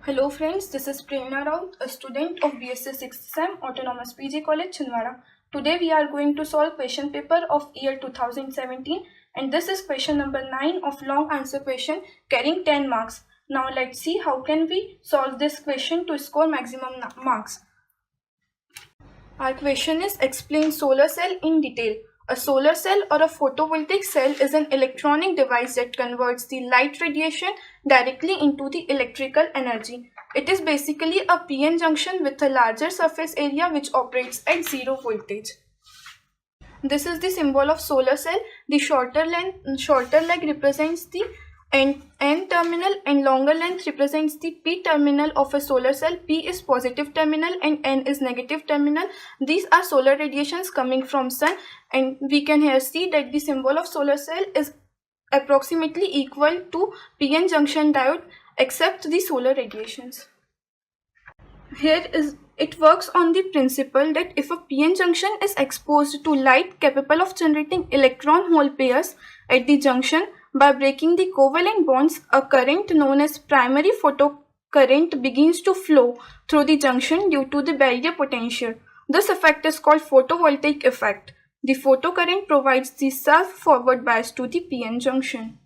Hello friends, this is Prerna Raut, a student of B.Sc 6th Sem, Autonomous PG College, Chhindwara. Today we are going to solve question paper of year 2017 and this is question number 9 of long answer question carrying 10 marks. Now let's see how can we solve this question to score maximum marks. Our question is explain solar cell in detail. A solar cell or a photovoltaic cell is an electronic device that converts the light radiation directly into the electrical energy. It is basically a PN junction with a larger surface area which operates at zero voltage. This is the symbol of solar cell. The shorter leg represents the N terminal and longer length represents the P terminal of a solar cell. P is positive terminal and N is negative terminal. These are solar radiations coming from sun, and we can here see that the symbol of solar cell is approximately equal to PN junction diode except the solar radiations. It works on the principle that if a PN junction is exposed to light capable of generating electron-hole pairs at the junction, by breaking the covalent bonds, a current known as primary photocurrent begins to flow through the junction due to the barrier potential. This effect is called photovoltaic effect. The photocurrent provides the self-forward bias to the PN junction.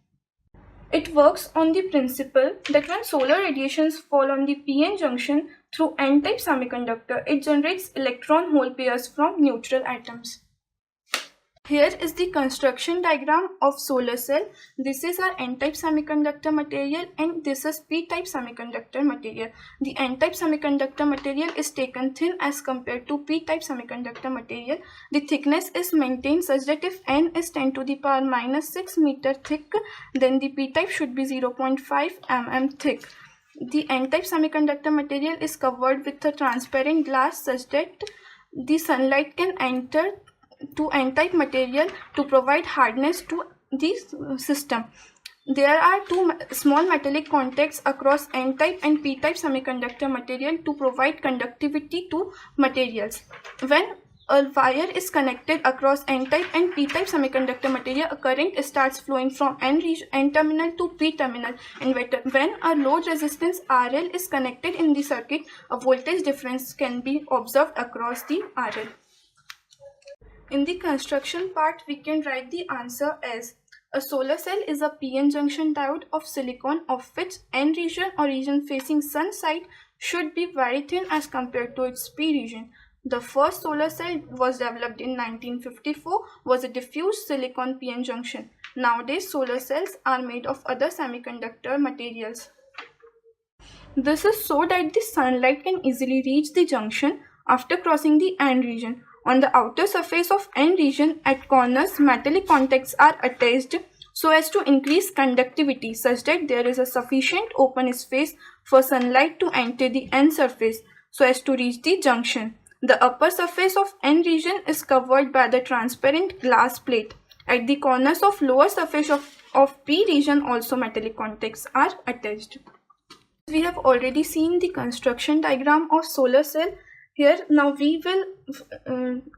It works on the principle that when solar radiations fall on the PN junction through N-type semiconductor, it generates electron-hole pairs from neutral atoms. Here is the construction diagram of solar cell. This is our N-type semiconductor material and this is P-type semiconductor material. The N-type semiconductor material is taken thin as compared to P-type semiconductor material. The thickness is maintained such that if N is 10 to the power minus 6 meter thick, then the P-type should be 0.5 mm thick. The N-type semiconductor material is covered with a transparent glass such that the sunlight can enter to N-type material to provide hardness to the system. There are two small metallic contacts across N-type and P-type semiconductor material to provide conductivity to materials. When a wire is connected across N-type and P-type semiconductor material, a current starts flowing from N terminal to P terminal, and when a load resistance RL is connected in the circuit, a voltage difference can be observed across the RL. In the construction part, we can write the answer as a solar cell is a PN junction diode of silicon of which N region or region facing sun side should be very thin as compared to its P region. The first solar cell was developed in 1954 was a diffuse silicon PN junction. Nowadays, solar cells are made of other semiconductor materials. This is so that the sunlight can easily reach the junction after crossing the N region. On the outer surface of N region at corners, metallic contacts are attached so as to increase conductivity such that there is a sufficient open space for sunlight to enter the N surface so as to reach the junction. The upper surface of N region is covered by the transparent glass plate. At the corners of lower surface of P region also metallic contacts are attached. We have already seen the construction diagram of solar cell. Here now we will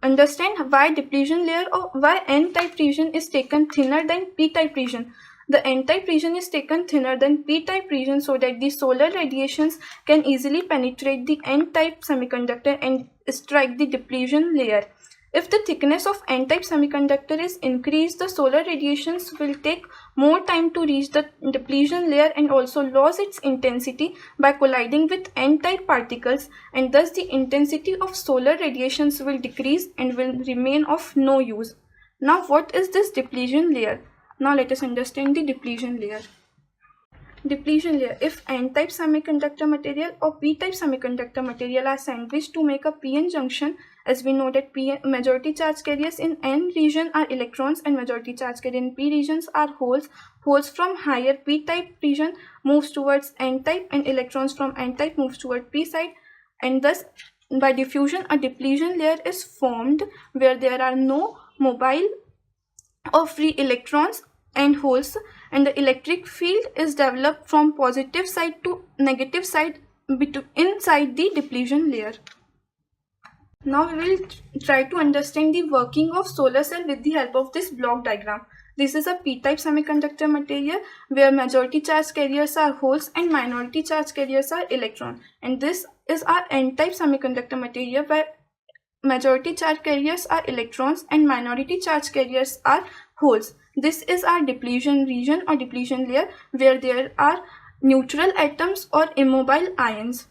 understand why depletion layer or why N-type region is taken thinner than P-type region. The N-type region is taken thinner than P-type region so that the solar radiations can easily penetrate the N-type semiconductor and strike the depletion layer. If the thickness of N-type semiconductor is increased, the solar radiations will take more time to reach the depletion layer and also lose its intensity by colliding with N-type particles, and thus the intensity of solar radiations will decrease and will remain of no use. Now what is this depletion layer? Now let us understand the depletion layer. Depletion layer. If N-type semiconductor material or P-type semiconductor material are sandwiched to make a PN junction, as we know that majority charge carriers in N region are electrons and majority charge carrier in P regions are holes. Holes from higher P-type region moves towards N-type and electrons from N-type moves toward P side, and thus by diffusion a depletion layer is formed where there are no mobile or free electrons and holes, and the electric field is developed from positive side to negative side inside the depletion layer. Now we will try to understand the working of solar cell with the help of this block diagram. This is a p-type semiconductor material where majority charge carriers are holes and minority charge carriers are electrons. And this is our n-type semiconductor material where majority charge carriers are electrons and minority charge carriers are holes. This is our depletion region or depletion layer where there are neutral atoms or immobile ions.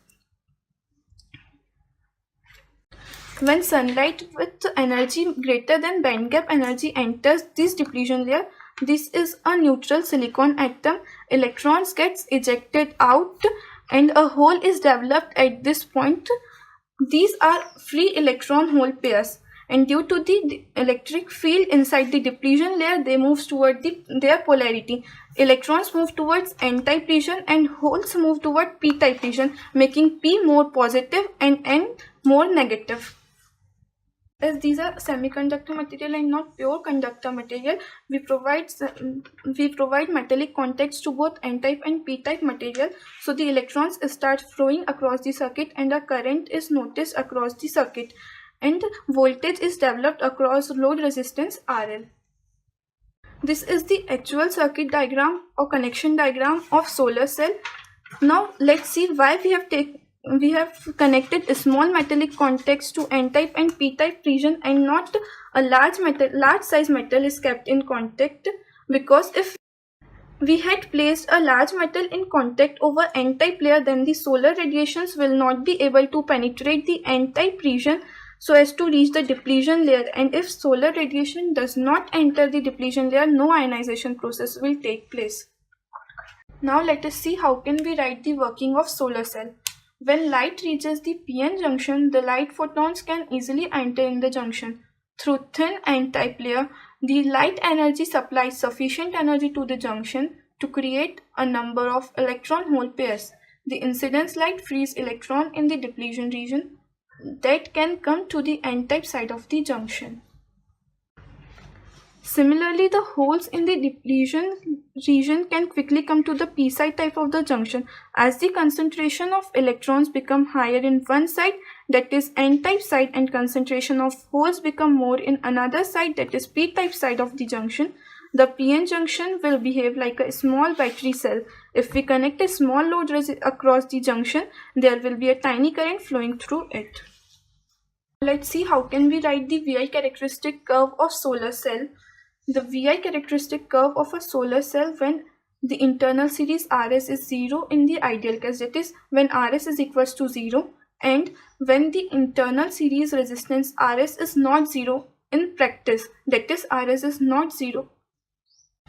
When sunlight with energy greater than band gap energy enters this depletion layer, this is a neutral silicon atom. Electrons gets ejected out and a hole is developed at this point. These are free electron hole pairs, and due to the electric field inside the depletion layer, they move toward their polarity. Electrons move towards n-type region and holes move toward p-type region, making p more positive and n more negative. As these are semiconductor material and not pure conductor material, we provide metallic contacts to both n-type and p-type material, so the electrons start flowing across the circuit and a current is noticed across the circuit and voltage is developed across load resistance RL. This is the actual circuit diagram or connection diagram of solar cell. Now let's see why we have connected small metallic contacts to n-type and p-type region and not a large size metal is kept in contact, because if we had placed a large metal in contact over n-type layer, then the solar radiations will not be able to penetrate the n-type region so as to reach the depletion layer, and if solar radiation does not enter the depletion layer, no ionization process will take place. Now let us see how can we write the working of solar cell. When light reaches the p-n junction, the light photons can easily enter in the junction. Through thin n-type layer, the light energy supplies sufficient energy to the junction to create a number of electron-hole pairs. The incidence light frees electron in the depletion region that can come to the n-type side of the junction. Similarly, the holes in the depletion region can quickly come to the p-side type of the junction. As the concentration of electrons become higher in one side, that is n-type side, and concentration of holes become more in another side, that is p-type side of the junction, the p-n junction will behave like a small battery cell. If we connect a small load across the junction, there will be a tiny current flowing through it. Let's see how can we write the VI characteristic curve of solar cell. The VI characteristic curve of a solar cell when the internal series Rs is 0 in the ideal case, that is when Rs is equals to 0, and when the internal series resistance Rs is not 0 in practice, that is Rs is not 0.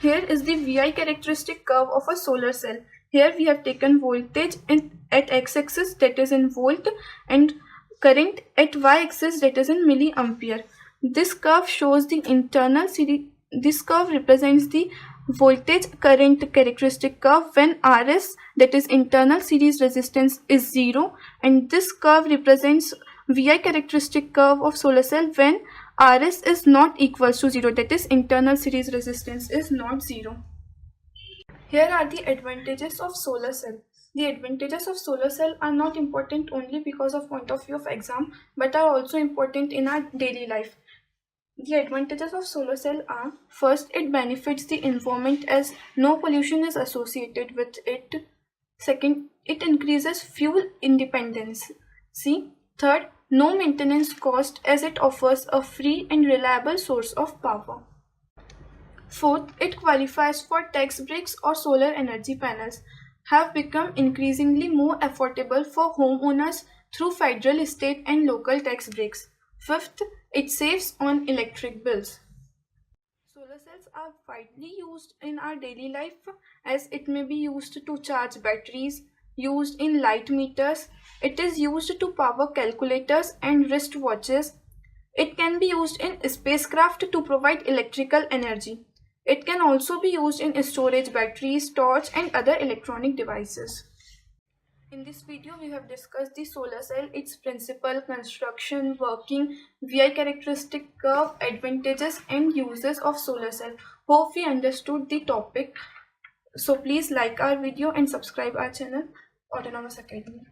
Here is the VI characteristic curve of a solar cell. Here we have taken voltage at x-axis, that is in volt, and current at y-axis, that is in milliampere. This curve shows the internal series. This curve represents the voltage current characteristic curve when Rs, that is internal series resistance, is 0, and this curve represents VI characteristic curve of solar cell when Rs is not equals to 0, that is internal series resistance is not 0. Here are the advantages of solar cell. The advantages of solar cell are not important only because of point of view of exam, but are also important in our daily life. The advantages of solar cell are: first, it benefits the environment as no pollution is associated with it. Second, it increases fuel independence. Third, no maintenance cost as it offers a free and reliable source of power. Fourth, it qualifies for tax breaks or solar energy panels, have become increasingly more affordable for homeowners through federal, state and local tax breaks. Fifth, it saves on electric bills. Solar cells are widely used in our daily life as it may be used to charge batteries, used in light meters, it is used to power calculators and wristwatches. It can be used in spacecraft to provide electrical energy. It can also be used in storage batteries, torch and other electronic devices. In this video, we have discussed the solar cell, its principle, construction, working, VI characteristic curve, advantages and uses of solar cell. Hope we understood the topic. So please like our video and subscribe our channel, Autonomous Academy.